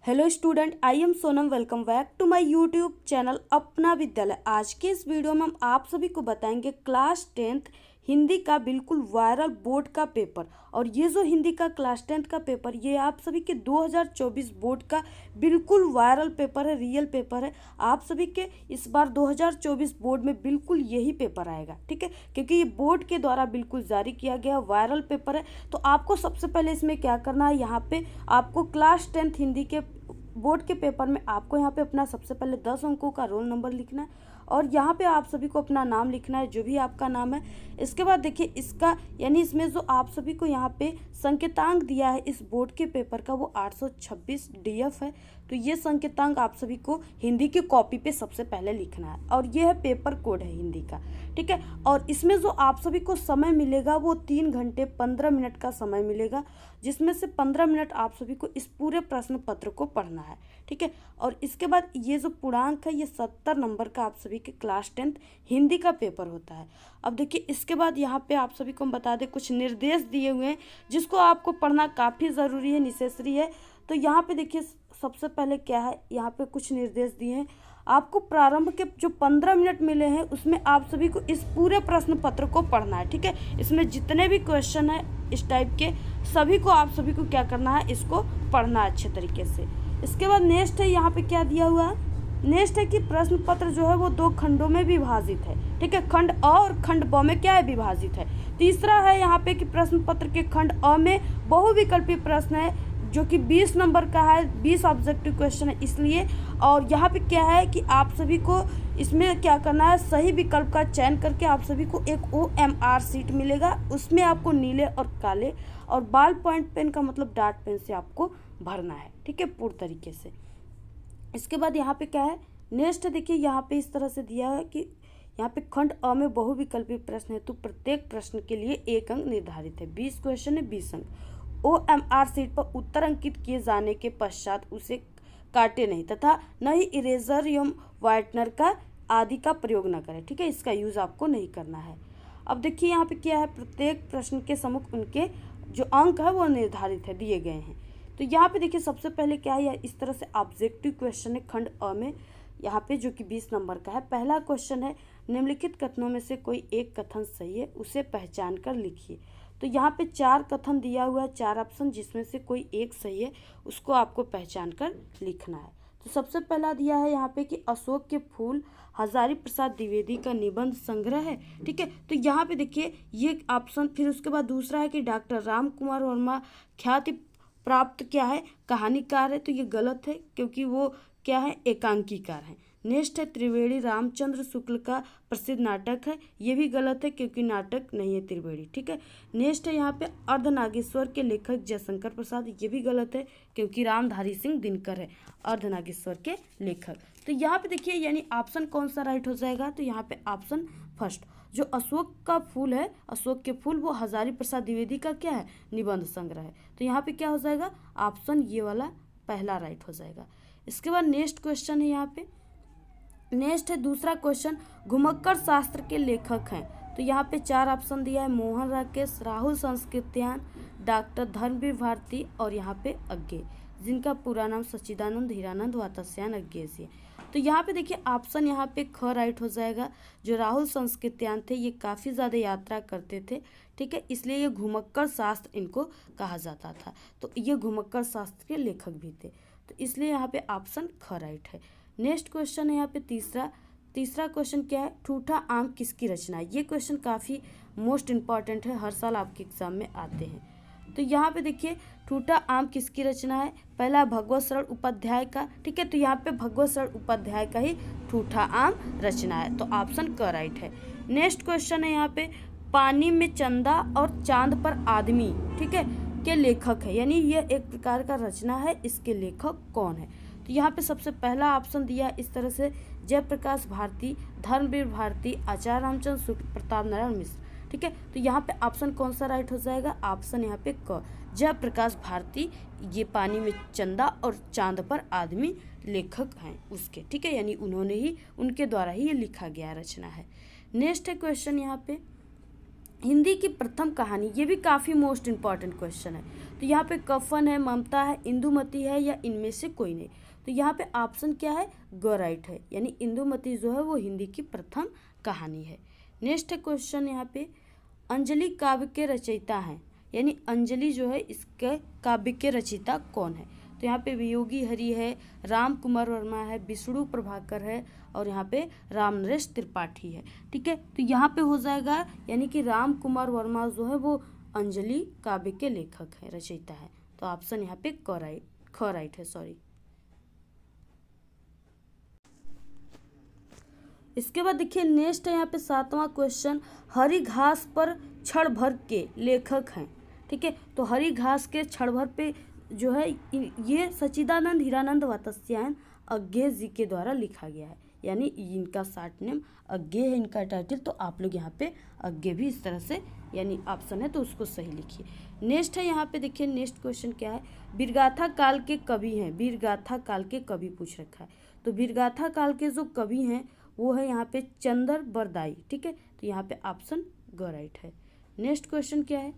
Hello student, I am Sonam. Welcome back to my YouTube channel Apna Vidyalaya. आज के इस video में हम आप सभी को बताएंगे क्लास 10th हिंदी का बिल्कुल वायरल बोर्ड का पेपर। और ये जो हिंदी का क्लास 10th का पेपर, ये आप सभी के 2024 बोर्ड का बिल्कुल वायरल पेपर है, रियल पेपर है। आप सभी के इस बार 2024 बोर्ड में बिल्कुल यही पेपर आएगा, ठीक है, क्योंकि ये बोर्ड के द्वारा बिल्कुल जारी किया गया वायरल पेपर है। तो आपको सबसे पहले इसमें क्या करना है, यहाँ पे आपको क्लास 10th हिंदी के बोर्ड के पेपर में आपको यहाँ पे अपना सबसे पहले 10 अंकों का रोल नंबर लिखना है और यहाँ पे आप सभी को अपना नाम लिखना है, जो भी आपका नाम है। इसके बाद देखिए इसका यानी इसमें जो आप सभी को यहाँ पे संकेतांक दिया है इस बोर्ड के पेपर का, वो 826 DF है। तो ये संकेतांक आप सभी को हिंदी की कॉपी पे सबसे पहले लिखना है और ये है पेपर कोड है हिंदी का, ठीक है। और इसमें जो आप सभी को समय मिलेगा वो 3 घंटे 15 मिनट का समय मिलेगा, जिसमें से 15 मिनट आप सभी को इस पूरे प्रश्न पत्र को पढ़ना है, ठीक है। और इसके बाद ये जो पूर्णांक है, ये 70 नंबर का आप सभी के क्लास 10th हिंदी का पेपर होता है। अब देखिए इसके बाद यहाँ पे आप सभी को हम बता दें, कुछ निर्देश दिए हुए हैं जिसको आपको पढ़ना काफ़ी ज़रूरी है, नेसेसरी है। तो यहाँ पे देखिए सबसे पहले क्या है, यहाँ पे कुछ निर्देश दिए हैं। आपको प्रारंभ के जो 15 मिनट मिले हैं उसमें आप सभी को इस पूरे प्रश्न पत्र को पढ़ना है, ठीक है। इसमें जितने भी क्वेश्चन है इस टाइप के सभी को आप सभी को क्या करना है, इसको पढ़ना है अच्छे तरीके से। इसके बाद नेक्स्ट है, यहाँ पे क्या दिया हुआ है, नेक्स्ट है कि प्रश्न पत्र जो है वो 2 खंडों में विभाजित है, ठीक है। खंड अ और खंड ब में क्या है, विभाजित है। तीसरा है यहाँ पे कि प्रश्न पत्र के खंड अ में बहुविकल्पी प्रश्न है जो कि 20 नंबर का है, 20 ऑब्जेक्टिव क्वेश्चन है इसलिए। और यहाँ पे क्या है कि आप सभी को इसमें क्या करना है, सही विकल्प का चयन करके आप सभी को एक OMR सीट मिलेगा, उसमें आपको नीले और काले और बॉल पॉइंट पेन का मतलब डार्ट पेन से आपको भरना है, ठीक है, पूर्ण तरीके से। इसके बाद यहाँ पे क्या है, नेक्स्ट देखिए यहाँ पे इस तरह से दिया है कि यहाँ पे खंड अ में बहुविकल्पी प्रश्न है तो प्रत्येक प्रश्न के लिए 1 अंक निर्धारित है। 20 क्वेश्चन है, 20 अंक। OMR सीट पर उत्तर अंकित किए जाने के पश्चात उसे काटे नहीं तथा न ही इरेजर एवं व्हाइटनर का आदि का प्रयोग न करें, ठीक है। इसका यूज आपको नहीं करना है। अब देखिए यहाँ पे क्या है, प्रत्येक प्रश्न के सम्मुख उनके जो अंक है वो निर्धारित है, दिए गए हैं। तो यहाँ पे देखिए सबसे पहले क्या है, इस तरह से ऑब्जेक्टिव क्वेश्चन है खंड अ में, यहाँ पे जो कि 20 नंबर का है। पहला क्वेश्चन है, निम्नलिखित कथनों में से कोई एक कथन सही है, उसे पहचान कर लिखिए। तो यहाँ पे 4 कथन दिया हुआ है, 4 ऑप्शन, जिसमें से कोई एक सही है, उसको आपको पहचान कर लिखना है। तो सबसे पहला दिया है यहाँ पे कि अशोक के फूल हजारी प्रसाद द्विवेदी का निबंध संग्रह है, ठीक है। तो यहाँ पे देखिए ये ऑप्शन, फिर उसके बाद दूसरा है कि डॉक्टर राम कुमार वर्मा ख्याति प्राप्त क्या है, कहानीकार है। तो ये गलत है क्योंकि वो क्या है, एकांकीकार है। नेक्स्ट है त्रिवेणी रामचंद्र शुक्ल का प्रसिद्ध नाटक है, ये भी गलत है क्योंकि नाटक नहीं है त्रिवेणी, ठीक है। नेक्स्ट है यहाँ पे अर्धनागेश्वर के लेखक जयशंकर प्रसाद, ये भी गलत है क्योंकि रामधारी सिंह दिनकर है अर्धनागेश्वर के लेखक। तो यहाँ पे देखिए यानी ऑप्शन कौन सा राइट हो जाएगा, तो यहाँ पे ऑप्शन फर्स्ट, जो अशोक का फूल है, अशोक के फूल, वो हजारी प्रसाद द्विवेदी का क्या है, निबंध संग्रह है। तो यहाँ पे क्या हो जाएगा, ऑप्शन ये वाला पहला राइट हो जाएगा। इसके बाद नेक्स्ट क्वेश्चन है, यहाँ पे नेक्स्ट है दूसरा क्वेश्चन, घुमक्कड़ शास्त्र के लेखक हैं। तो यहाँ पे 4 ऑप्शन दिया है, मोहन राकेश, राहुल संस्कृत्यायन, डॉक्टर धर्मवीर भारती और यहाँ पे अज्ञे, जिनका पूरा नाम सच्चिदानंद हीरानंद वात्स्यायन अज्ञे जी है। तो यहाँ पे देखिए ऑप्शन यहाँ पे ख राइट हो जाएगा। जो राहुल संस्कृत्यायन थे ये काफ़ी ज़्यादा यात्रा करते थे, ठीक है, इसलिए ये घुमक्कड़ शास्त्र इनको कहा जाता था। तो ये घुमक्कड़ शास्त्र के लेखक भी थे, तो इसलिए यहाँ पे ऑप्शन ख राइट है। नेक्स्ट क्वेश्चन है यहाँ पे तीसरा क्वेश्चन क्या है, ठूठा आम किसकी रचना है। ये क्वेश्चन काफ़ी मोस्ट इम्पॉर्टेंट है, हर साल आपके एग्जाम में आते हैं। तो यहाँ पे देखिए ठूठा आम किसकी रचना है, पहला भगवत शरण उपाध्याय का, ठीक है। तो यहाँ पे भगवत शरण उपाध्याय का ही ठूठा आम रचना है, तो ऑप्शन क राइट है। नेक्स्ट क्वेश्चन है यहाँ पे, पानी में चंदा और चांद पर आदमी, ठीक है, के लेखक है, यानी ये एक प्रकार का रचना है, इसके लेखक कौन है। तो यहाँ पे सबसे पहला ऑप्शन दिया इस तरह से, जयप्रकाश भारती, धर्मवीर भारती, आचार्य रामचंद्र शुक्ल, प्रताप नारायण मिश्र, ठीक है। तो यहाँ पे ऑप्शन कौन सा राइट हो जाएगा, ऑप्शन यहाँ पे क, जयप्रकाश भारती, ये पानी में चंदा और चांद पर आदमी लेखक हैं उसके, ठीक है, यानी उन्होंने ही, उनके द्वारा ही ये लिखा गया रचना है। नेक्स्ट है क्वेश्चन यहाँ पे, हिंदी की प्रथम कहानी, ये भी काफ़ी मोस्ट इम्पॉर्टेंट क्वेश्चन है। तो यहाँ पे कफन है, ममता है, इंदुमती है, या इनमें से कोई नहीं। तो यहाँ पे ऑप्शन क्या है, ग राइट है, यानी इंदुमती जो है वो हिंदी की प्रथम कहानी है। नेक्स्ट क्वेश्चन यहाँ पे, अंजलि काव्य के रचयिता हैं, यानी अंजलि जो है इसके काव्य के रचयिता कौन है। तो यहाँ पे वियोगी हरि है, राम कुमार वर्मा है, विष्णु प्रभाकर है, और यहाँ पे राम नरेश त्रिपाठी है। ठीक है, तो यहाँ पे हो जाएगा, यानी कि राम कुमार वर्मा जो है वो अंजलि काव्य के लेखक है, रचयिता है। तो ऑप्शन यहाँ पे ख राइट है, सॉरी। इसके बाद देखिए नेक्स्ट है यहाँ पे 7वां क्वेश्चन, हरी घास पर क्षण भर के लेखक हैं। ठीक है, तो हरी घास के क्षण भर पे जो है ये सच्चिदानंद हीरानंद वात्स्यायन अज्ञे जी के द्वारा लिखा गया है, यानी इनका शॉर्ट नेम अज्ञे है इनका टाइटल। तो आप लोग यहाँ पे अज्ञे भी इस तरह से, यानी ऑप्शन है तो उसको सही लिखिए। नेक्स्ट है यहाँ पे देखिए, नेक्स्ट क्वेश्चन क्या है, वीरगाथा काल के कवि हैं, वीरगाथा काल के कवि पूछ रखा है। तो वीरगाथा काल के जो कवि हैं वो है यहाँ पे चंदर बरदाई। ठीक है, तो यहाँ पे ऑप्शन ग राइट है। नेक्स्ट क्वेश्चन क्या है,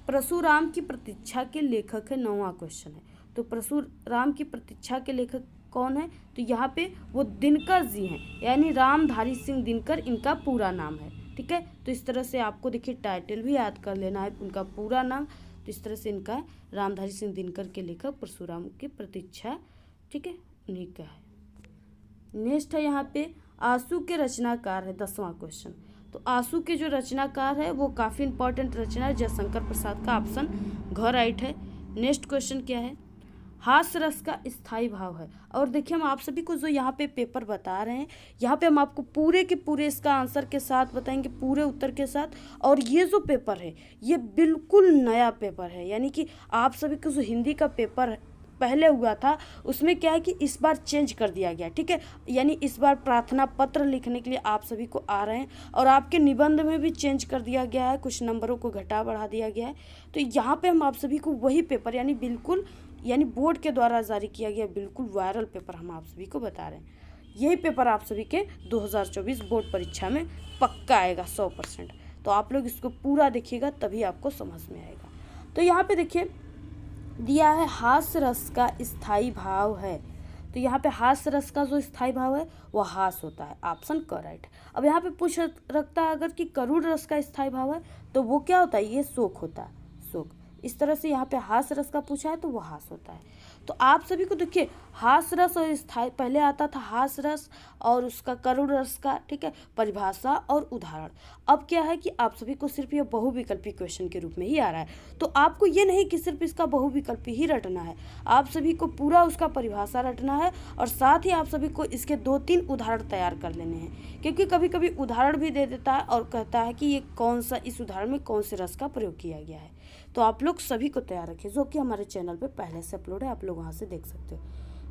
परशुराम की प्रतीक्षा के लेखक है, 9वां क्वेश्चन है। तो परशुराम की प्रतीक्षा के लेखक कौन है, तो यहाँ पे वो दिनकर जी हैं, यानी रामधारी सिंह दिनकर इनका पूरा नाम है। ठीक है, तो इस तरह से आपको देखिए टाइटल भी याद कर लेना है, उनका पूरा नाम। तो इस तरह से इनका है, रामधारी सिंह दिनकर के लेखक परशुराम की प्रतीक्षा, ठीक है, उन्हीं का है। नेक्स्ट है यहाँ पे, आंसू के रचनाकार है, 10वां क्वेश्चन। तो आंसू के जो रचनाकार है वो काफ़ी इंपॉर्टेंट रचना है, जयशंकर प्रसाद का, ऑप्शन घ राइट है। नेक्स्ट क्वेश्चन क्या है, हास्य रस का स्थायी भाव है। और देखिए हम आप सभी को जो यहाँ पे पेपर बता रहे हैं, यहाँ पे हम आपको पूरे के पूरे इसका आंसर के साथ बताएंगे, पूरे उत्तर के साथ। और ये जो पेपर है ये बिल्कुल नया पेपर है, यानी कि आप सभी को जो हिंदी का पेपर पहले हुआ था उसमें क्या है कि इस बार चेंज कर दिया गया। ठीक है, यानी इस बार प्रार्थना पत्र लिखने के लिए आप सभी को आ रहे हैं, और आपके निबंध में भी चेंज कर दिया गया है, कुछ नंबरों को घटा बढ़ा दिया गया है। तो यहाँ पे हम आप सभी को वही पेपर, यानी बिल्कुल, यानी बोर्ड के द्वारा जारी किया गया बिल्कुल वायरल पेपर हम आप सभी को बता रहे हैं। यही पेपर आप सभी के 2024 बोर्ड परीक्षा में पक्का आएगा 100%। तो आप लोग इसको पूरा देखिएगा तभी आपको समझ में आएगा। तो यहाँ पे देखिए दिया है, हास्य रस का स्थायी भाव है। तो यहाँ पे हास्य रस का जो स्थायी भाव है वो हास होता है, ऑप्शन करेक्ट। अब यहाँ पे पूछ रखता है अगर कि करुण रस का स्थायी भाव है तो वो क्या होता है, ये शोक होता है, शोक। इस तरह से यहाँ पे हास्य रस का पूछा है तो वो हास होता है। तो आप सभी को देखिए हास रस और स्थायी, पहले आता था हास रस और उसका करुण रस का, ठीक है, परिभाषा और उदाहरण। अब क्या है कि आप सभी को सिर्फ ये बहुविकल्पी क्वेश्चन के रूप में ही आ रहा है। तो आपको ये नहीं कि सिर्फ इसका बहुविकल्पी ही रटना है, आप सभी को पूरा उसका परिभाषा रटना है, और साथ ही आप सभी को इसके 2-3 उदाहरण तैयार कर लेने हैं, क्योंकि कभी कभी उदाहरण भी दे देता है और कहता है कि ये कौन सा, इस उदाहरण में कौन से रस का प्रयोग किया गया है। तो आप लोग सभी को तैयार रखें, जो कि हमारे चैनल पे पहले से अपलोड है, आप लोग वहाँ से देख सकते हो।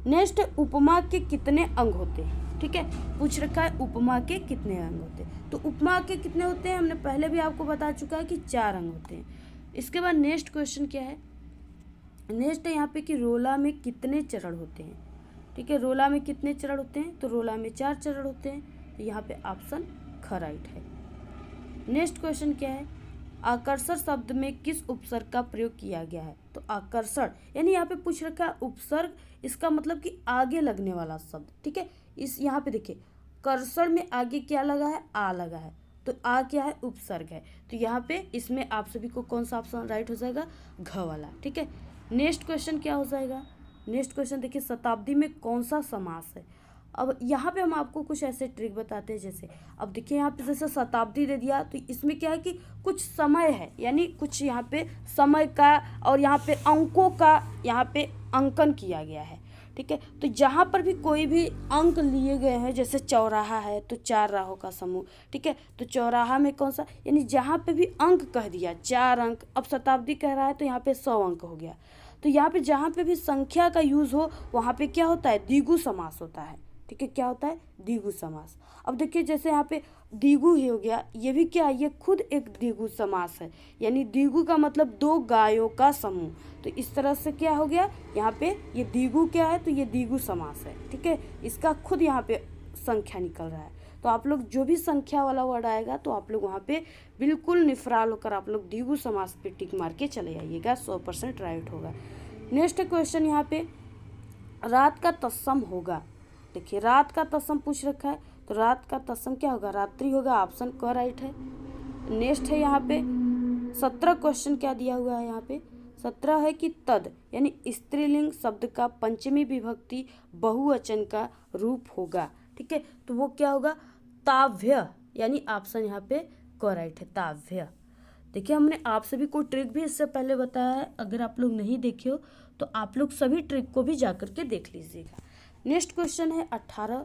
नेक्स्ट, उपमा के कितने अंग होते हैं। ठीक है, पूछ रखा है उपमा के कितने अंग होते हैं। तो उपमा के कितने होते हैं हमने पहले भी आपको बता चुका है कि 4 अंग होते हैं। इसके बाद नेक्स्ट क्वेश्चन क्या है, नेक्स्ट है यहाँ पे कि रोला में कितने चरण होते हैं। ठीक है, रोला में कितने चरण होते हैं, तो रोला में 4 चरण होते हैं। तो यहाँ पे ऑप्शन ख राइट है। नेक्स्ट क्वेश्चन क्या है, आकर्षण शब्द में किस उपसर्ग का प्रयोग किया गया है। तो आकर्षण यानी यहाँ पे पूछ रखा है उपसर्ग, इसका मतलब कि आगे लगने वाला शब्द। ठीक है, इस यहाँ पे देखिए कर्षण में आगे क्या लगा है, आ लगा है, तो आ क्या है, उपसर्ग है। तो यहाँ पे इसमें आप सभी को कौन सा ऑप्शन राइट हो जाएगा, घ वाला। ठीक है, नेक्स्ट क्वेश्चन क्या हो जाएगा, नेक्स्ट क्वेश्चन देखिए शताब्दी में कौन सा समास है। अब यहाँ पे हम आपको कुछ ऐसे ट्रिक बताते हैं, जैसे अब देखिए यहाँ पे जैसे शताब्दी दे दिया, तो इसमें क्या है कि कुछ समय है, यानी कुछ यहाँ पे समय का और यहाँ पे अंकों का यहाँ पे अंकन किया गया है। ठीक है, तो जहाँ पर भी कोई भी अंक लिए गए हैं, जैसे चौराहा है तो 4 राहों का समूह। ठीक है, तो चौराहा में कौन सा, यानी जहाँ पे भी अंक कह दिया 4 अंक। अब शताब्दी कह रहा है तो यहाँ पे 100 अंक हो गया। तो यहाँ पे जहाँ पे भी संख्या का यूज हो वहाँ पे क्या होता है, द्विगु समास होता है। ठीक है, क्या होता है, द्विगु समास। अब देखिए जैसे यहाँ पे द्विगु ही हो गया, ये भी क्या है, ये खुद एक द्विगु समास है, यानी द्विगु का मतलब 2 गायों का समूह। तो इस तरह से क्या हो गया, यहाँ पे ये द्विगु क्या है, तो ये द्विगु समास है। ठीक है, इसका खुद यहाँ पे संख्या निकल रहा है। तो आप लोग जो भी संख्या वाला वर्ड आएगा तो आप लोग वहाँ पे बिल्कुल निफराल होकर आप लोग द्विगु समास पे टिक मार के चले आइएगा, 100% राइट होगा। नेक्स्ट क्वेश्चन यहाँ पे रात का तत्सम होगा। देखिए रात का तत्सम पूछ रखा है, तो रात का तत्सम क्या होगा, रात्रि होगा, ऑप्शन क राइट है। नेक्स्ट है यहाँ पे 17 क्वेश्चन क्या दिया हुआ है, यहाँ पे 17 है कि तद यानी स्त्रीलिंग शब्द का पंचमी विभक्ति बहुवचन का रूप होगा। ठीक है, तो वो क्या होगा, ताव्य, यानी ऑप्शन यहाँ पे क राइट है, ताव्य। देखिए हमने आप सभी को ट्रिक भी इससे पहले बताया है, अगर आप लोग नहीं देखे हो तो आप लोग सभी ट्रिक को भी जाकर के देख लीजिएगा। नेक्स्ट क्वेश्चन है 18,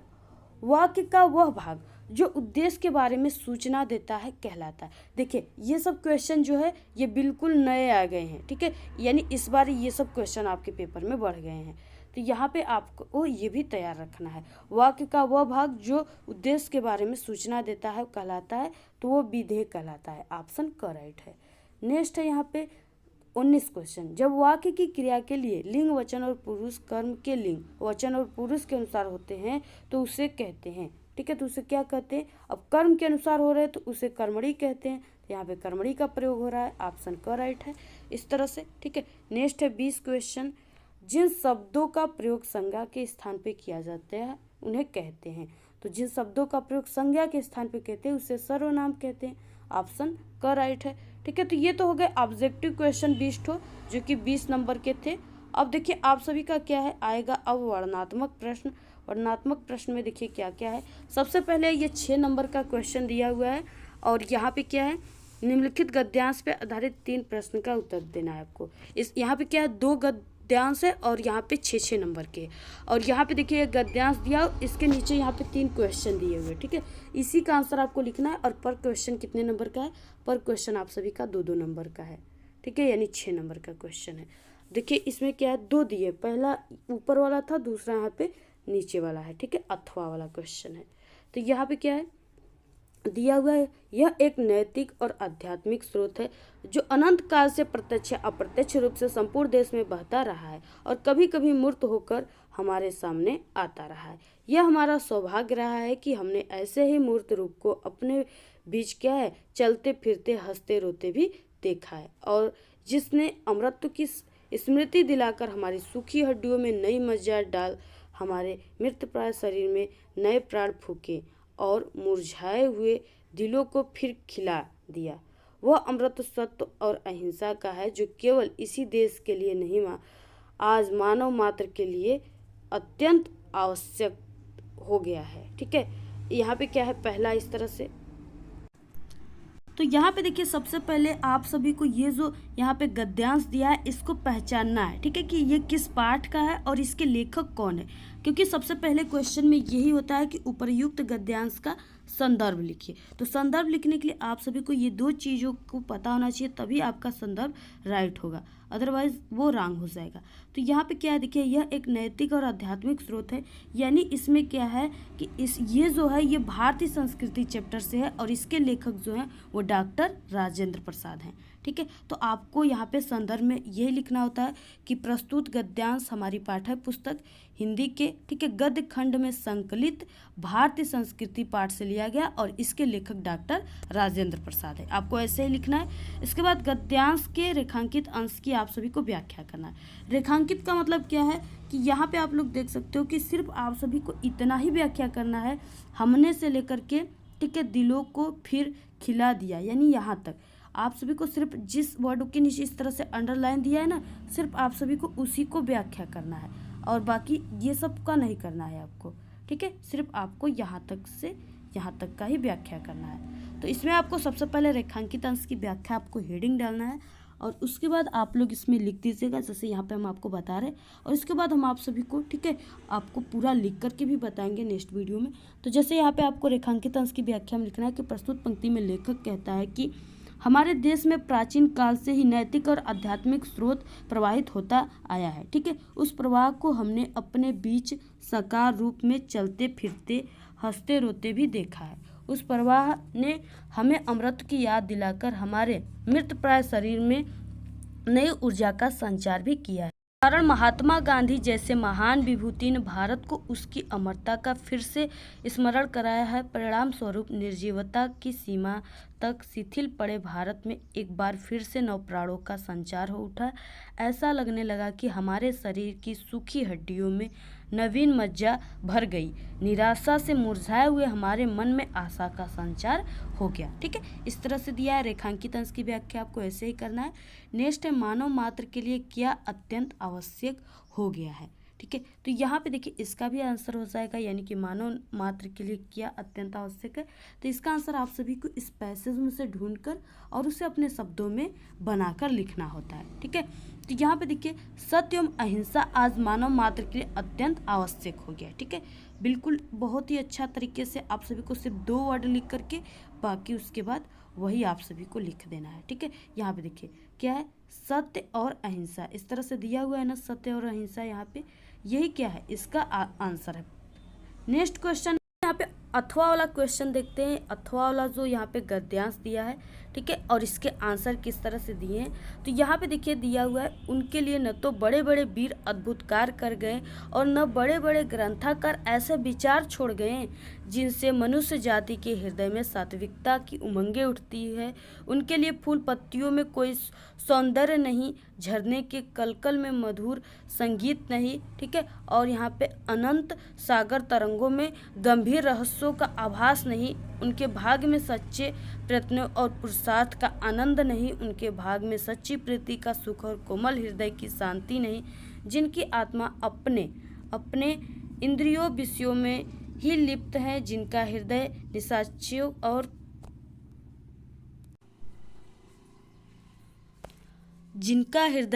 वाक्य का वह भाग जो उद्देश्य के बारे में सूचना देता है कहलाता है। देखिए ये सब क्वेश्चन जो है ये बिल्कुल नए आ गए हैं। ठीक है, यानी इस बार ये सब क्वेश्चन आपके पेपर में बढ़ गए हैं, तो यहाँ पे आपको ये भी तैयार रखना है। वाक्य का वह भाग जो उद्देश्य के बारे में सूचना देता है कहलाता है, तो वो विधेय कहलाता है, ऑप्शन क राइट है। नेक्स्ट है यहाँ पे 19 क्वेश्चन, जब वाक्य की क्रिया के लिए लिंग वचन और पुरुष कर्म के लिंग वचन और पुरुष के अनुसार होते हैं तो उसे कहते हैं। ठीक है, तो उसे क्या कहते हैं, अब कर्म के अनुसार हो रहे हैं तो उसे कर्मणी कहते हैं, तो यहाँ पे कर्मणी का प्रयोग हो रहा है, ऑप्शन क राइट है इस तरह से। ठीक है, नेक्स्ट है 20 क्वेश्चन, जिन शब्दों का प्रयोग संज्ञा के स्थान पे किया जाता है उन्हें कहते हैं। तो जिन शब्दों का प्रयोग संज्ञा के स्थान पे कहते हैं उसे सर्वनाम कहते हैं, ऑप्शन क राइट है। ठीक है, तो ये तो हो गए ऑब्जेक्टिव क्वेश्चन 20 ठो जो कि 20 नंबर के थे। अब देखिए आप सभी का क्या है आएगा अब वर्णनात्मक प्रश्न। वर्णनात्मक प्रश्न में देखिए क्या क्या है। सबसे पहले ये 6 नंबर का क्वेश्चन दिया हुआ है और यहाँ पे क्या है, निम्नलिखित गद्यांश पे आधारित 3 प्रश्न का उत्तर देना है आपको। इस यहाँ पे क्या है, 2 गद्यांश है और यहाँ पे 6 नंबर के, और यहाँ पे देखिए गद्यांश दिया, इसके नीचे यहाँ पे 3 क्वेश्चन दिए हुए। ठीक है, इसी का आंसर आपको लिखना है, और पर क्वेश्चन कितने नंबर का है, पर क्वेश्चन आप सभी का 2-2 नंबर का है। ठीक है, यानी 6 नंबर का क्वेश्चन है। देखिए इसमें क्या है, 2 दिए, पहला ऊपर वाला था, दूसरा यहाँ पे नीचे वाला है। ठीक है, अथवा वाला क्वेश्चन है। तो यहाँ पे क्या है दिया हुआ है, यह एक नैतिक और आध्यात्मिक स्रोत है जो अनंत काल से प्रत्यक्ष या अप्रत्यक्ष रूप से संपूर्ण देश में बहता रहा है और कभी कभी मूर्त होकर हमारे सामने आता रहा है। यह हमारा सौभाग्य रहा है कि हमने ऐसे ही मूर्त रूप को अपने बीच क्या है चलते फिरते हंसते रोते भी देखा है, और जिसने अमृत की स्मृति दिलाकर हमारी सूखी हड्डियों में नई मज्जा डाल हमारे मृतप्राय शरीर में नए प्राण फूके और मुरझाए हुए दिलों को फिर खिला दिया। वह अमृत सत्य और अहिंसा का है जो केवल इसी देश के लिए नहीं आज मानव मात्र के लिए अत्यंत आवश्यक हो गया है। ठीक है, यहाँ पे क्या है पहला इस तरह से। तो यहाँ पे देखिए सबसे पहले आप सभी को ये जो यहाँ पे गद्यांश दिया है इसको पहचानना है। ठीक है, कि ये किस पाठ का है और इसके लेखक कौन है, क्योंकि सबसे पहले क्वेश्चन में यही होता है कि उपर्युक्त गद्यांश का संदर्भ लिखिए। तो संदर्भ लिखने के लिए आप सभी को ये 2 चीज़ों को पता होना चाहिए, तभी आपका संदर्भ राइट होगा, अदरवाइज वो रॉन्ग हो जाएगा। तो यहाँ पे क्या है देखिए, यह एक नैतिक और आध्यात्मिक स्रोत है, यानी इसमें क्या है कि ये जो है ये भारतीय संस्कृति चैप्टर से है और इसके लेखक जो हैं वो डॉक्टर राजेंद्र प्रसाद हैं। ठीक है, तो आपको यहाँ पे संदर्भ में यही लिखना होता है कि प्रस्तुत गद्यांश हमारी पाठ्य पुस्तक हिंदी के ठीक है गद्य खंड में संकलित भारतीय संस्कृति पाठ से लिया गया और इसके लेखक डॉक्टर राजेंद्र प्रसाद है। आपको ऐसे ही लिखना है। इसके बाद गद्यांश के रेखांकित अंश की आप सभी को व्याख्या करना है। रेखांकित का मतलब क्या है कि यहाँ पे आप लोग देख सकते हो कि सिर्फ आप सभी को इतना ही व्याख्या करना है, हमने से लेकर के ठीक है दिलों को फिर खिला दिया, यानी यहाँ तक आप सभी को सिर्फ जिस वर्ड के नीचे इस तरह से अंडरलाइन दिया है ना, सिर्फ आप सभी को उसी को व्याख्या करना है और बाकी ये सब का नहीं करना है आपको। ठीक है, सिर्फ आपको यहाँ तक से यहाँ तक का ही व्याख्या करना है। तो इसमें आपको सबसे पहले रेखांकित अंश की व्याख्या आपको हेडिंग डालना है और उसके बाद आप लोग इसमें लिख दीजिएगा जैसे यहाँ पे हम आपको बता रहे हैं, और इसके बाद हम आप सभी को ठीक है आपको पूरा लिख करके भी बताएंगे नेक्स्ट वीडियो में। तो जैसे यहाँ पे आपको रेखांकित अंश की व्याख्या में लिखना है कि प्रस्तुत पंक्ति में लेखक कहता है कि हमारे देश में प्राचीन काल से ही नैतिक और आध्यात्मिक स्रोत प्रवाहित होता आया है। ठीक है, उस प्रवाह को हमने अपने बीच साकार रूप में चलते फिरते हंसते रोते भी देखा है। उस प्रवाह ने हमें अमृत की याद दिलाकर हमारे मृतप्राय शरीर में नई ऊर्जा का संचार भी किया है। कारण महात्मा गांधी जैसे महान विभूति ने भारत को उसकी अमरता का फिर से स्मरण कराया है। परिणाम स्वरूप निर्जीवता की सीमा तक शिथिल पड़े भारत में एक बार फिर से नवप्राणों का संचार हो उठा। ऐसा लगने लगा कि हमारे शरीर की सूखी हड्डियों में नवीन मज्जा भर गई। निराशा से मुरझाए हुए हमारे मन में आशा का संचार हो गया। ठीक है, इस तरह से दिया है। रेखांकित अंश की व्याख्या आपको ऐसे ही करना है। नेक्स्ट है, मानव मात्र के लिए क्या अत्यंत आवश्यक हो गया है। ठीक है, तो यहाँ पे देखिए इसका भी आंसर हो जाएगा, यानी कि मानव मात्र के लिए क्या अत्यंत आवश्यक है। तो इसका आंसर आप सभी को इस पैसेज में से ढूंढकर और उसे अपने शब्दों में बनाकर लिखना होता है। ठीक है, तो यहाँ पे देखिए सत्य एवं अहिंसा आज मानव मात्र के लिए अत्यंत आवश्यक हो गया है। ठीक है, बिल्कुल बहुत ही अच्छा तरीके से आप सभी को सिर्फ 2 वर्ड लिख करके बाकी उसके बाद वही आप सभी को लिख देना है। ठीक है, यहाँ पे देखिए क्या है, सत्य और अहिंसा, इस तरह से दिया हुआ है ना, सत्य और अहिंसा। यहाँ पे यही क्या है, इसका आंसर है। नेक्स्ट क्वेश्चन यहाँ पे अथवा वाला क्वेश्चन देखते हैं। अथवा वाला जो यहाँ पे गद्यांश दिया है, ठीक है, और इसके आंसर किस तरह से दिए हैं। तो यहाँ पे देखिए दिया हुआ है, उनके लिए न तो बड़े बड़े वीर अद्भुत कार्य कर गए और न बड़े बड़े ग्रंथकार ऐसे विचार छोड़ गए जिनसे मनुष्य जाति के हृदय में सात्विकता की उमंगें उठती है। उनके लिए फूल पत्तियों में कोई सौंदर्य नहीं, झरने के कलकल में मधुर संगीत नहीं। ठीक है, और यहाँ पे अनंत सागर तरंगों में गंभीर रहस्यों का आभास नहीं। उनके भाग में सच्चे प्रयत्नों और पुरुषार्थ का आनंद नहीं। उनके भाग में सच्ची प्रीति का सुख और कोमल हृदय की शांति नहीं। जिनकी आत्मा अपने अपने इंद्रियों विषयों में ही लिप्त है, जिनका हृदय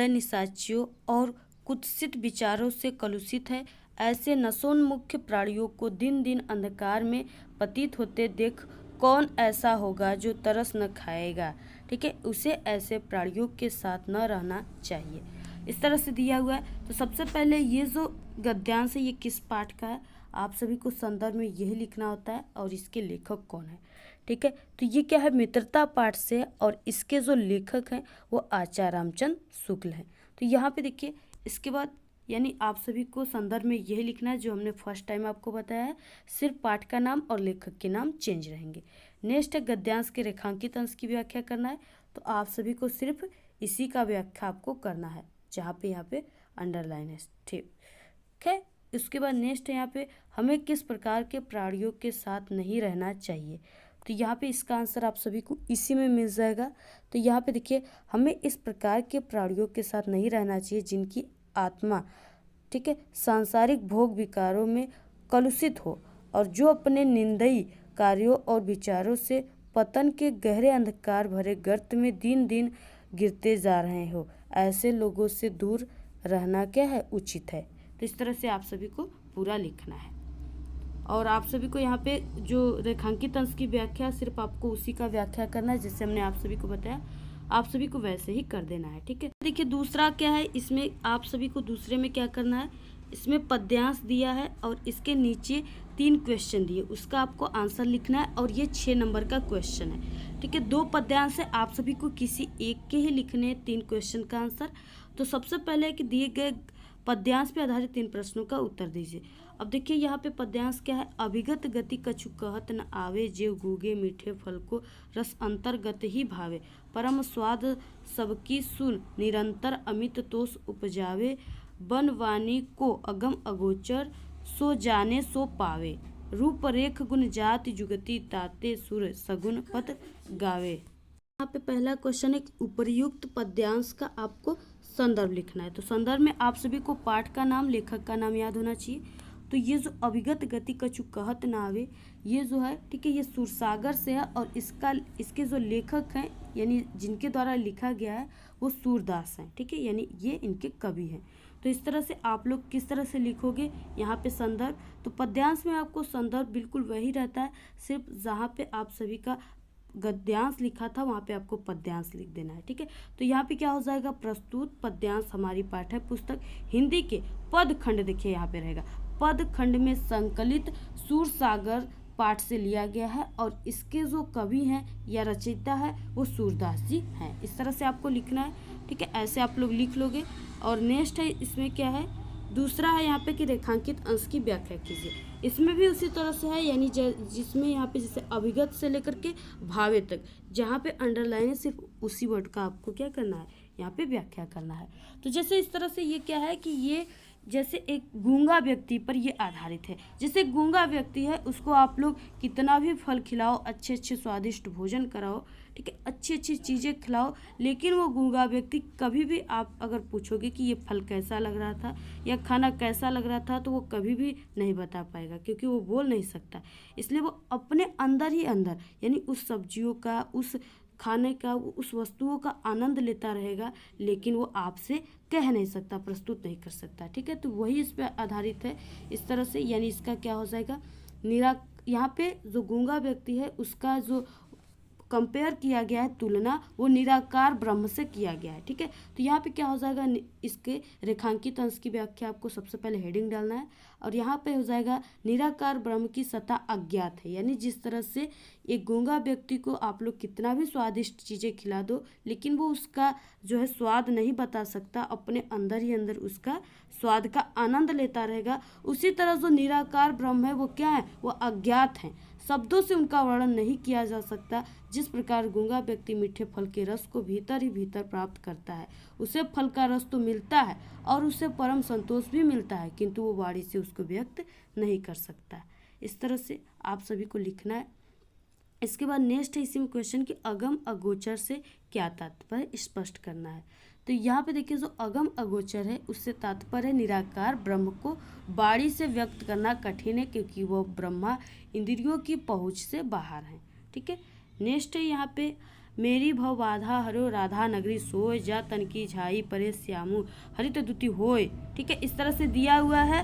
निशाचियों और कुत्सित विचारों से कलुषित है। ऐसे नशोन्मुख प्राणियों को दिन दिन अंधकार में पतित होते देख कौन ऐसा होगा जो तरस न खाएगा। ठीक है, उसे ऐसे प्राणियों के साथ न रहना चाहिए। इस तरह से दिया हुआ है। तो सबसे पहले ये जो गद्यांश है ये किस पाठ का है, आप सभी को संदर्भ में यही लिखना होता है और इसके लेखक कौन है। ठीक है, तो ये क्या है, मित्रता पाठ से है और इसके जो लेखक हैं वो आचार्य रामचंद्र शुक्ल हैं। तो यहाँ पे देखिए इसके बाद यानी आप सभी को संदर्भ में यही लिखना है जो हमने फर्स्ट टाइम आपको बताया है, सिर्फ पाठ का नाम और लेखक के नाम चेंज रहेंगे। नेक्स्ट है गद्यांश के रेखांकित अंश की व्याख्या करना है। तो आप सभी को सिर्फ इसी का व्याख्या आपको करना है जहाँ पे यहाँ पे अंडरलाइन है। ठीक है, उसके बाद नेक्स्ट है यहाँ पे हमें किस प्रकार के प्राणियों के साथ नहीं रहना चाहिए। तो यहाँ पे इसका आंसर आप सभी को इसी में मिल जाएगा। तो यहाँ पे देखिए हमें इस प्रकार के प्राणियों के साथ नहीं रहना चाहिए जिनकी आत्मा, ठीक है, सांसारिक भोग विकारों में कलुषित हो और जो अपने निंदयी कार्यों और विचारों से पतन के गहरे अंधकार भरे गर्त में दिन दिन गिरते जा रहे हो। ऐसे लोगों से दूर रहना क्या है, उचित है। तो इस तरह से आप सभी को पूरा लिखना है और आप सभी को यहाँ पे जो रेखांकित अंश की व्याख्या सिर्फ आपको उसी का व्याख्या करना है जैसे हमने आप सभी को बताया, आप सभी को वैसे ही कर देना है। ठीक है, देखिए दूसरा क्या है, इसमें आप सभी को दूसरे में क्या करना है, इसमें पद्यांश दिया है और इसके नीचे 3 क्वेश्चन दिए, उसका आपको आंसर लिखना है और ये 6 नंबर का क्वेश्चन है। ठीक है, 2 पद्यांश है, आप सभी को किसी एक के ही लिखने हैं 3 क्वेश्चन का आंसर। तो सबसे पहले है कि दिए गए पद्यांश पे आधारित 3 प्रश्नों का उत्तर दीजिए। अब देखिए यहाँ पे पद्यांश क्या है, अभिगत गति कछु कहत न आवे, जेव गूगे मीठे फल को रस अंतर्गत ही भावे, परम स्वाद सबकी सुन निरंतर अमित तोष उपजावे, बनवानी को अगम अगोचर सो जाने सो पावे, रूप रेख गुण जाति जुगति ताते सुर सगुन पद गावे। यहाँ पे पहला क्वेश्चन है, उपर्युक्त पद्यांश का आपको संदर्भ लिखना है। तो संदर्भ में आप सभी को पाठ का नाम, लेखक का नाम याद होना चाहिए। तो ये जो अभिगत गति कछु कहत न आवे, ये जो है, ठीक है, ये सूरसागर से है और इसके जो लेखक हैं यानी जिनके द्वारा लिखा गया है वो सूरदास हैं। ठीक है, यानी ये इनके कवि हैं। तो इस तरह से आप लोग किस तरह से लिखोगे यहाँ पे संदर्भ, तो पद्यांश में आपको संदर्भ बिल्कुल वही रहता है, सिर्फ जहाँ पे आप सभी का गद्यांश लिखा था वहाँ पे आपको पद्यांश लिख देना है। ठीक है, तो यहाँ पे क्या हो जाएगा, प्रस्तुत पद्यांश हमारी पाठ्य पुस्तक हिंदी के पद खंड, देखिए यहाँ पे रहेगा पद खंड में संकलित सूरसागर पाठ से लिया गया है और इसके जो कवि हैं या रचयिता है वो सूरदास जी हैं। इस तरह से आपको लिखना है। ठीक है, ऐसे आप लोग लिख लोगे और नेक्स्ट है इसमें क्या है, दूसरा है यहाँ पे कि रेखांकित अंश की व्याख्या कीजिए। इसमें भी उसी तरह से है, यानी जिसमें यहाँ पे जैसे अभिगत से लेकर के भावे तक जहाँ पे अंडरलाइन है सिर्फ उसी वर्ड का आपको क्या करना है, यहाँ पे व्याख्या करना है। तो जैसे इस तरह से ये क्या है कि ये जैसे एक गूंगा व्यक्ति पर ये आधारित है। जैसे गूंगा व्यक्ति है उसको आप लोग कितना भी फल खिलाओ, अच्छे अच्छे स्वादिष्ट भोजन कराओ, ठीक है, अच्छी अच्छी चीज़ें खिलाओ, लेकिन वो गूंगा व्यक्ति कभी भी आप अगर पूछोगे कि ये फल कैसा लग रहा था या खाना कैसा लग रहा था तो वो कभी भी नहीं बता पाएगा, क्योंकि वो बोल नहीं सकता। इसलिए वो अपने अंदर ही अंदर यानी उस सब्जियों का, उस खाने का, उस वस्तुओं का आनंद लेता रहेगा, लेकिन वो आपसे कह नहीं सकता, प्रस्तुत नहीं कर सकता, ठीक है। तो वही इस पर आधारित है इस तरह से, यानी इसका क्या हो जाएगा, यहाँ पे जो गूंगा व्यक्ति है उसका जो कंपेयर किया गया है, तुलना, वो निराकार ब्रह्म से किया गया है, ठीक है। तो यहाँ पे क्या हो जाएगा, इसके रेखांकित अंश की व्याख्या आपको सबसे पहले हेडिंग डालना है, और यहाँ पे हो जाएगा निराकार ब्रह्म की सत्ता अज्ञात है। यानी जिस तरह से एक गूंगा व्यक्ति को आप लोग कितना भी स्वादिष्ट चीज़ें खिला दो, लेकिन वो उसका जो है स्वाद नहीं बता सकता, अपने अंदर ही अंदर उसका स्वाद का आनंद लेता रहेगा। उसी तरह जो निराकार ब्रह्म है वो क्या है, वो अज्ञात है, शब्दों से उनका वर्णन नहीं किया जा सकता। जिस प्रकार गूंगा व्यक्ति मीठे फल के रस को भीतर ही भीतर प्राप्त करता है, उसे फल का रस तो मिलता है और उसे परम संतोष भी मिलता है, किंतु वो वाणी से उसको व्यक्त नहीं कर सकता। इस तरह से आप सभी को लिखना है। इसके बाद नेक्स्ट है इसी में क्वेश्चन कि अगम अगोचर से क्या तात्पर्य स्पष्ट करना है। तो यहाँ पे देखिए जो अगम अगोचर है उससे तात्पर्य निराकार ब्रह्म को वाणी से व्यक्त करना कठिन है, क्योंकि वो ब्रह्मा इंद्रियों की पहुँच से बाहर है, ठीक है। नेक्स्ट है यहाँ पे मेरी भव बाधा हरो राधा नगरी सोय जा तन की झाई परे श्यामू हरित दुति होय, ठीक है। इस तरह से दिया हुआ है।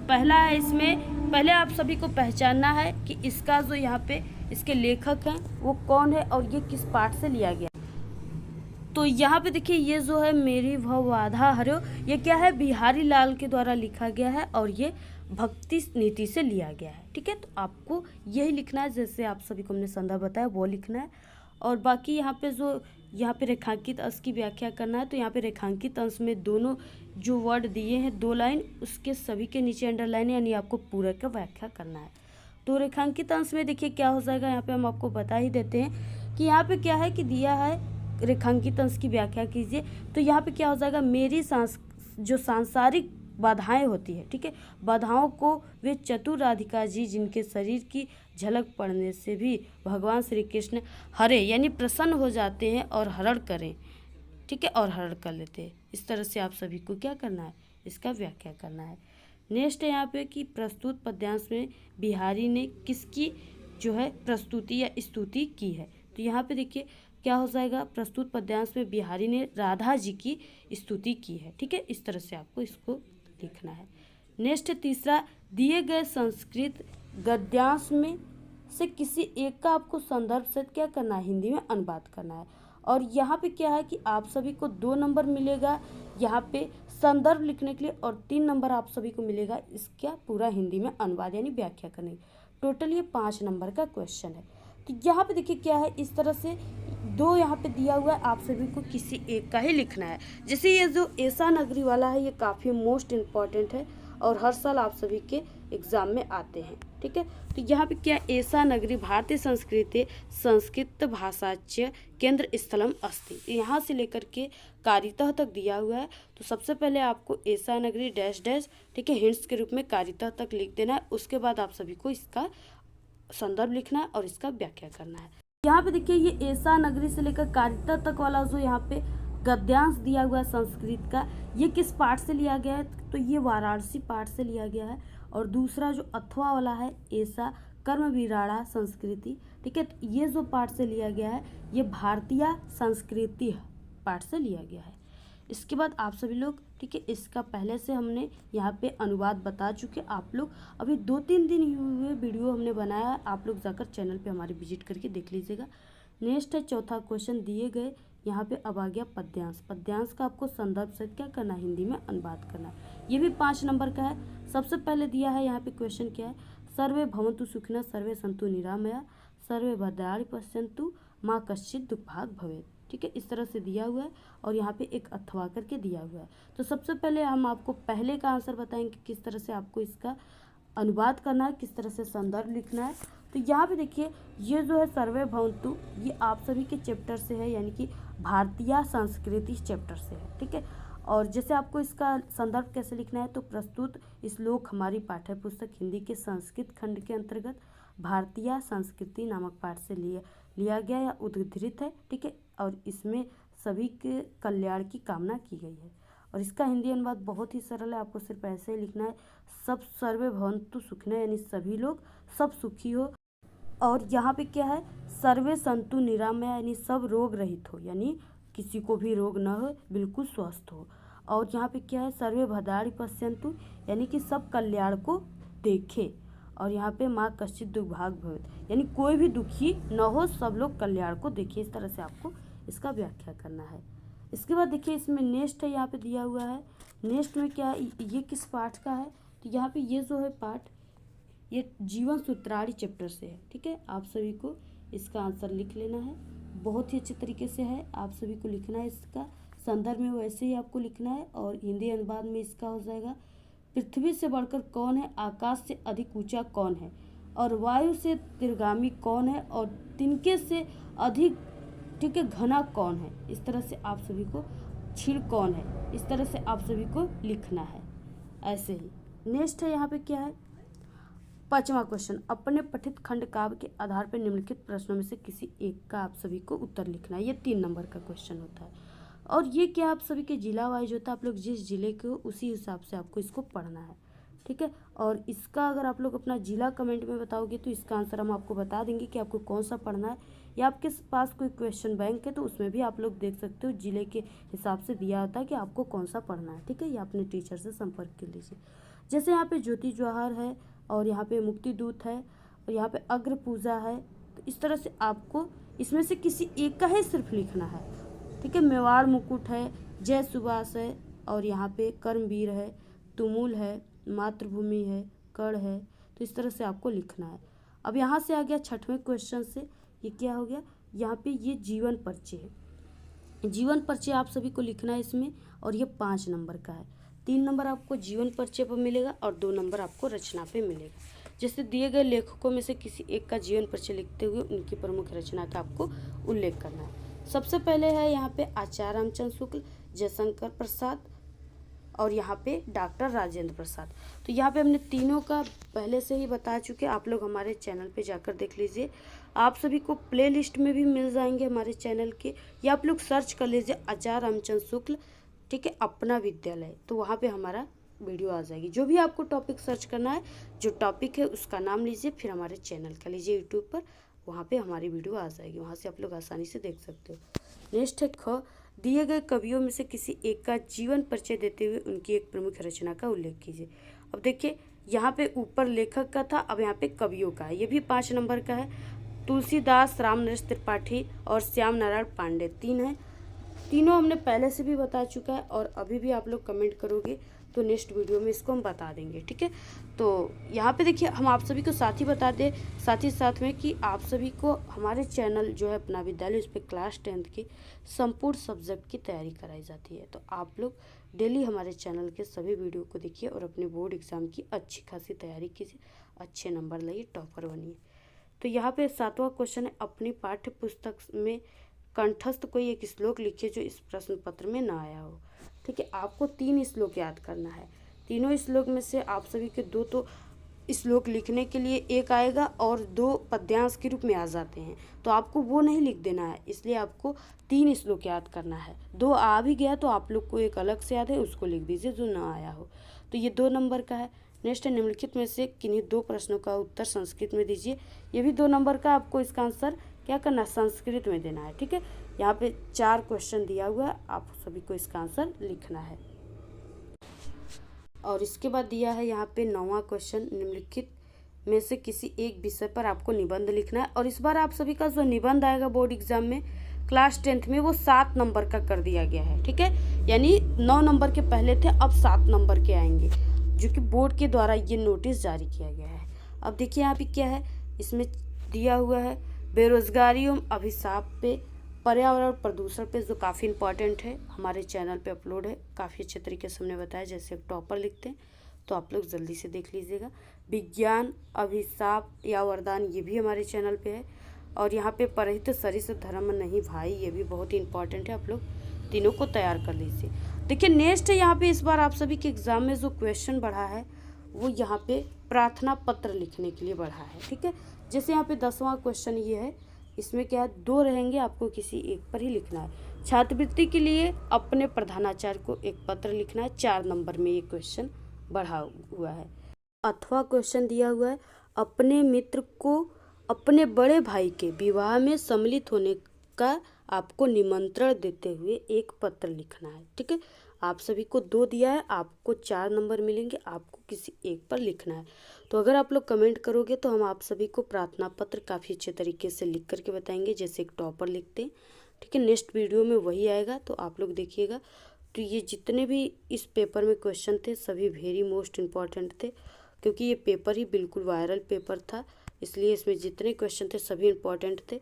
पहला है, इसमें पहले आप सभी को पहचानना है कि इसका जो यहाँ पे इसके लेखक हैं वो कौन है और ये किस पाठ से लिया गया। तो यहाँ पे देखिए ये जो है मेरी भव बाधा हरो, ये क्या है, बिहारी लाल के द्वारा लिखा गया है और ये भक्ति नीति से लिया गया है, ठीक है। तो आपको यही लिखना है, जैसे आप सभी को हमने संदर्भ बताया वो लिखना है। और बाकी यहाँ पे रेखांकित अंश की व्याख्या करना है। तो यहाँ पे रेखांकित अंश में दोनों जो वर्ड दिए हैं 2 लाइन, उसके सभी के नीचे अंडरलाइन, यानी आपको पूरा का व्याख्या करना है। तो रेखांकित अंश में देखिए क्या हो जाएगा, यहाँ पे हम आपको बता ही देते हैं कि यहाँ पे क्या है कि दिया है रेखांकित अंश की व्याख्या कीजिए। तो यहाँ पे क्या हो जाएगा, मेरी जो सांसारिक बाधाएं होती है, ठीक है, बाधाओं को वे चतुर राधिका जी जिनके शरीर की झलक पड़ने से भी भगवान श्री कृष्ण हरे यानी प्रसन्न हो जाते हैं और हरण करें, ठीक है, और हरण कर लेते हैं। इस तरह से आप सभी को क्या करना है, इसका व्याख्या करना है। नेक्स्ट है यहाँ पे कि प्रस्तुत पद्यांश में बिहारी ने किसकी जो है प्रस्तुति या स्तुति की है। तो यहाँ पे देखिए क्या हो जाएगा, प्रस्तुत पद्यांश में बिहारी ने राधा जी की स्तुति की है, ठीक है। इस तरह से आपको इसको लिखना है। नेक्स्ट है तीसरा, दिए गए संस्कृत गद्यांश में से किसी एक का आपको संदर्भ से क्या करना है, हिंदी में अनुवाद करना है। और यहाँ पे क्या है कि आप सभी को 2 नंबर मिलेगा यहाँ पे संदर्भ लिखने के लिए, और 3 नंबर आप सभी को मिलेगा इसका पूरा हिंदी में अनुवाद यानी व्याख्या करने की। टोटल ये 5 नंबर का क्वेश्चन है। तो यहाँ पे देखिए क्या है, इस तरह से 2 यहाँ पे दिया हुआ है, आप सभी को किसी एक का ही लिखना है। जैसे ये जो ऐसा नगरी वाला है ये काफ़ी मोस्ट इम्पॉर्टेंट है और हर साल आप सभी के एग्जाम में आते हैं, ठीक है। तो यहाँ पे क्या, ऐसा नगरी भारतीय संस्कृति संस्कृत भाषाच्य केंद्र स्थलम अस्ति, यहाँ से लेकर के कारितः तक दिया हुआ है। तो सबसे पहले आपको ऐसा नगरी डैश डैश, ठीक है, हिंट्स के रूप में कारितः तक लिख देना है। उसके बाद आप सभी को इसका संदर्भ लिखना है और इसका व्याख्या करना है। यहाँ पे देखिए ये ऐसा नगरी से लेकर कारिता तक वाला जो यहाँ पे गद्यांश दिया हुआ है संस्कृत का, ये किस पाठ से लिया गया है, तो ये वाराणसी पाठ से लिया गया है। और दूसरा जो अथवा वाला है ऐसा कर्म विराड़ा संस्कृति, ठीक है, तो ये जो पाठ से लिया गया है ये भारतीय संस्कृति पाठ से लिया गया है। इसके बाद आप सभी लोग, ठीक है, इसका पहले से हमने यहाँ पे अनुवाद बता चुके। आप लोग अभी 2-3 दिन हुए वीडियो हमने बनाया है, आप लोग जाकर चैनल पे हमारे विजिट करके देख लीजिएगा। नेक्स्ट है चौथा क्वेश्चन, दिए गए यहाँ पे अब आ गया पद्यांश। पद्यांश का आपको संदर्भ से क्या करना है, हिंदी में अनुवाद करना है। ये भी 5 नंबर का है। सबसे पहले दिया है यहाँ पे क्वेश्चन क्या है, सर्वे भवन्तु सुखिनः सर्वे सन्तु निरामया सर्वे भद्राणि पश्यन्तु माँ कश्चित् दुःखभाग् भवेत्, ठीक है, इस तरह से दिया हुआ है और यहाँ पे एक अथवा करके दिया हुआ है। तो सबसे पहले हम आपको पहले का आंसर बताएंगे किस तरह से आपको इसका अनुवाद करना है, किस तरह से संदर्भ लिखना है। तो यहाँ पे देखिए ये जो है सर्वे भवन्तु, ये आप सभी के चैप्टर से है, यानी कि भारतीय संस्कृति चैप्टर से है, ठीक है। और जैसे आपको इसका संदर्भ कैसे लिखना है, तो प्रस्तुत श्लोक हमारी पाठ्य पुस्तक हिंदी के संस्कृत खंड के अंतर्गत भारतीय संस्कृति नामक पाठ से लिया गया या उद्धृत है, ठीक है। और इसमें सभी के कल्याण की कामना की गई है। और इसका हिंदी अनुवाद बहुत ही सरल है, आपको सिर्फ ऐसे ही लिखना है, सब सर्वे भवन्तु सुखिनः, यानी सभी लोग सब सुखी हो। और यहाँ पे क्या है, सर्वे सन्तु निरामया, यानी सब रोग रहित हो, यानी किसी को भी रोग न हो, बिल्कुल स्वस्थ हो। और यहाँ पे क्या है, सर्वे भद्राणि पश्यन्तु, यानी कि सब कल्याण को देखे। और यहाँ पे माँ कश्चित् दुर्भाग्य भवेत्, यानी कोई भी दुखी न हो, सब लोग कल्याण को देखे। इस तरह से आपको इसका व्याख्या करना है। इसके बाद देखिए इसमें नेक्स्ट है, यहाँ पे दिया हुआ है। नेक्स्ट में क्या है, ये किस पाठ का है, तो यहाँ पे ये जो है पाठ, ये जीवन सूत्राणि चैप्टर से है, ठीक है। आप सभी को इसका आंसर लिख लेना है, बहुत ही अच्छे तरीके से है, आप सभी को लिखना है। इसका संदर्भ में वैसे ही आपको लिखना है। और हिंदी अनुवाद में इसका हो जाएगा, पृथ्वी से बढ़कर कौन है, आकाश से अधिक ऊंचा कौन है, और वायु से तीव्रगामी कौन है, और तिनके से अधिक, ठीक है, घना कौन है। इस तरह से आप सभी को क्षीण कौन है, इस तरह से आप सभी को लिखना है। ऐसे ही नेक्स्ट है, यहाँ पे क्या है, 5वां क्वेश्चन, अपने पठित खंड काव्य के आधार पर निम्नलिखित प्रश्नों में से किसी एक का आप सभी को उत्तर लिखना है। ये 3 नंबर का क्वेश्चन होता है। और ये क्या आप सभी के जिला वाइज होता है, आप लोग जिस जिले के हो उसी हिसाब से आपको इसको पढ़ना है, ठीक है। और इसका अगर आप लोग अपना जिला कमेंट में बताओगे तो इसका आंसर हम आपको बता देंगे कि आपको कौन सा पढ़ना है। या आपके पास कोई क्वेश्चन बैंक है तो उसमें भी आप लोग देख सकते हो, जिले के हिसाब से दिया होता है कि आपको कौन सा पढ़ना है, ठीक है। या अपने टीचर से संपर्क कर लीजिए। जैसे यहाँ पे ज्योति जवाहर है, और यहाँ पे मुक्ति दूत है, और यहाँ पे अग्र पूजा है। तो इस तरह से आपको इसमें से किसी एक का ही सिर्फ लिखना है, ठीक है। मेवाड़ मुकुट है, जय सुभाष है, और यहाँ पे कर्मवीर है, तुमुल है, मातृभूमि है, कड़ है। तो इस तरह से आपको लिखना है। अब यहाँ से आ गया 6वें क्वेश्चन से, ये क्या हो गया, यहाँ पे ये जीवन परिचय है। जीवन परिचय आप सभी को लिखना है इसमें, और ये 5 नंबर का है। 3 नंबर आपको जीवन परिचय पर मिलेगा और 2 नंबर आपको रचना पे मिलेगा। जैसे दिए गए लेखकों में से किसी एक का जीवन परिचय लिखते हुए उनकी प्रमुख रचना का आपको उल्लेख करना है। सबसे पहले है यहाँ पे आचार्य रामचंद्र शुक्ल, जयशंकर प्रसाद, और यहाँ पे डॉक्टर राजेंद्र प्रसाद। तो यहाँ पे हमने तीनों का पहले से ही बता चुके, आप लोग हमारे चैनल पे जाकर देख लीजिए। आप सभी को प्ले लिस्ट में भी मिल जाएंगे हमारे चैनल के, या आप लोग सर्च कर लीजिए आचार्य रामचंद्र शुक्ल, ठीक है, अपना विद्यालय, तो वहाँ पे हमारा वीडियो आ जाएगी। जो भी आपको टॉपिक सर्च करना है, जो टॉपिक है उसका नाम लीजिए, फिर हमारे चैनल का लीजिए यूट्यूब पर, वहाँ पे हमारी वीडियो आ जाएगी, वहाँ से आप लोग आसानी से देख सकते हो। नेक्स्ट है ख, दिए गए कवियों में से किसी एक का जीवन परिचय देते हुए उनकी एक प्रमुख रचना का उल्लेख कीजिए। अब देखिए यहाँ पे ऊपर लेखक का था, अब यहाँ पे कवियों का है, ये भी 5 नंबर का है। तुलसीदास, रामनरेश त्रिपाठी और श्याम नारायण पांडे 3 हैं। तीनों हमने पहले से भी बता चुका है, और अभी भी आप लोग कमेंट करोगे तो नेक्स्ट वीडियो में इसको हम बता देंगे, ठीक है। तो यहाँ पे देखिए हम आप सभी को साथ ही बता दें, साथ ही साथ में कि आप सभी को हमारे चैनल जो है अपना विद्यालय, उस पर क्लास 10th की संपूर्ण सब्जेक्ट की तैयारी कराई जाती है। तो आप लोग डेली हमारे चैनल के सभी वीडियो को देखिए और अपने बोर्ड एग्ज़ाम की अच्छी खासी तैयारी कीजिए, अच्छे नंबर लाइए, टॉपर बनिए। तो यहाँ पे 7वां क्वेश्चन है, अपनी पाठ्य पुस्तक में कंठस्थ कोई एक श्लोक लिखिए जो इस प्रश्न पत्र में ना आया हो, ठीक है। आपको 3 श्लोक याद करना है। तीनों श्लोक में से आप सभी के 2 तो श्लोक लिखने के लिए एक आएगा और 2 पद्यांश के रूप में आ जाते हैं, तो आपको वो नहीं लिख देना है, इसलिए आपको 3 श्लोक याद करना है। 2 आ भी गया तो आप लोग को एक अलग से याद है, उसको लिख दीजिए जो ना आया हो। तो ये 2 नंबर का है। नेक्स्ट है, निम्नलिखित में से किन्हीं 2 प्रश्नों का उत्तर संस्कृत में दीजिए। ये भी 2 नंबर का, आपको इसका आंसर क्या करना है, संस्कृत में देना है, ठीक है। यहाँ पे 4 क्वेश्चन दिया हुआ है, आप सभी को इसका आंसर लिखना है। और इसके बाद दिया है यहाँ पे 9वां क्वेश्चन, निम्नलिखित में से किसी एक विषय पर आपको निबंध लिखना है। और इस बार आप सभी का जो निबंध आएगा बोर्ड एग्जाम में क्लास 10th में, वो 7 नंबर का कर दिया गया है, ठीक है। यानी 9 नंबर के पहले थे, अब 7 नंबर के आएंगे, जो कि बोर्ड के द्वारा ये नोटिस जारी किया गया है। अब देखिए यहाँ पे क्या है, इसमें दिया हुआ है, बेरोजगारी एवं अभिशाप पे पर्यावरण प्रदूषण पे, जो काफ़ी इंपॉर्टेंट है, हमारे चैनल पे अपलोड है, काफ़ी अच्छे तरीके से हमने बताया। जैसे एक टॉपर लिखते हैं तो आप लोग जल्दी से देख लीजिएगा। विज्ञान अभिशाप या वरदान, ये भी हमारे चैनल पे है। और यहाँ पे परहित सरिस धर्म नहीं भाई, ये भी बहुत ही इंपॉर्टेंट है, आप लोग तीनों को तैयार कर लीजिए। देखिए नेक्स्ट है यहाँ पे इस बार आप सभी के एग्जाम में जो क्वेश्चन बढ़ा है वो यहाँ पे प्रार्थना पत्र लिखने के लिए बढ़ा है। ठीक है, जैसे यहाँ पे 10वां क्वेश्चन ये है, इसमें क्या है, 2 रहेंगे, आपको किसी एक पर ही लिखना है। छात्रवृत्ति के लिए अपने प्रधानाचार्य को एक पत्र लिखना है। 4 नंबर में ये क्वेश्चन बढ़ा हुआ है। अथवा क्वेश्चन दिया हुआ है, अपने मित्र को अपने बड़े भाई के विवाह में सम्मिलित होने का आपको निमंत्रण देते हुए एक पत्र लिखना है। ठीक है, आप सभी को 2 दिया है, आपको 4 नंबर मिलेंगे, आपको किसी एक पर लिखना है। तो अगर आप लोग कमेंट करोगे तो हम आप सभी को प्रार्थना पत्र काफ़ी अच्छे तरीके से लिख करके बताएंगे, जैसे एक टॉपर लिखते हैं। ठीक है, नेक्स्ट वीडियो में वही आएगा, तो आप लोग देखिएगा। तो ये जितने भी इस पेपर में क्वेश्चन थे सभी वेरी मोस्ट इम्पॉर्टेंट थे, क्योंकि ये पेपर ही बिल्कुल वायरल पेपर था, इसलिए इसमें जितने क्वेश्चन थे सभी इम्पॉर्टेंट थे।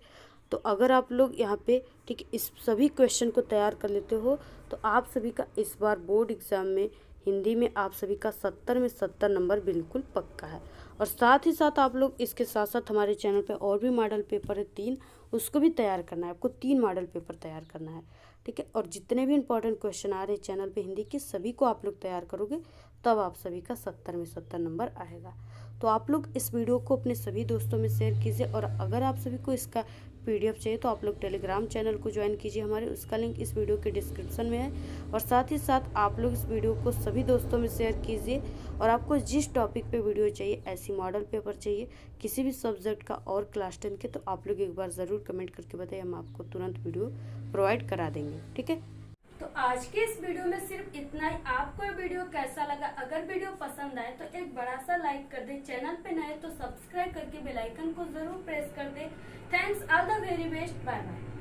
तो अगर आप लोग यहाँ पे ठीक इस सभी क्वेश्चन को तैयार कर लेते हो तो आप सभी का इस बार बोर्ड एग्ज़ाम में हिंदी में आप सभी का 70 में 70 नंबर बिल्कुल पक्का है। और साथ ही साथ आप लोग इसके साथ साथ हमारे चैनल पे और भी मॉडल पेपर है 3, उसको भी तैयार करना है, आपको 3 मॉडल पेपर तैयार करना है। ठीक है, और जितने भी इंपॉर्टेंट क्वेश्चन आ रहे हैं चैनल पे हिंदी के, सभी को आप लोग तैयार करोगे तब आप सभी का 70 में 70 नंबर आएगा। तो आप लोग इस वीडियो को अपने सभी दोस्तों में शेयर कीजिए। और अगर आप सभी को इसका PDF चाहिए तो आप लोग टेलीग्राम चैनल को ज्वाइन कीजिए हमारे, उसका लिंक इस वीडियो के डिस्क्रिप्शन में है। और साथ ही साथ आप लोग इस वीडियो को सभी दोस्तों में शेयर कीजिए। और आपको जिस टॉपिक पे वीडियो चाहिए, ऐसी मॉडल पेपर चाहिए, किसी भी सब्जेक्ट का और क्लास 10 के, तो आप लोग एक बार ज़रूर कमेंट करके बताइए, हम आपको तुरंत वीडियो प्रोवाइड करा देंगे। ठीक है, तो आज के इस वीडियो में सिर्फ इतना ही। आपको ये वीडियो कैसा लगा? अगर वीडियो पसंद आए तो एक बड़ा सा लाइक कर दे, चैनल पे नए तो सब्सक्राइब करके बेल आइकन को जरूर प्रेस कर दे। Thanks, all the very best, bye bye.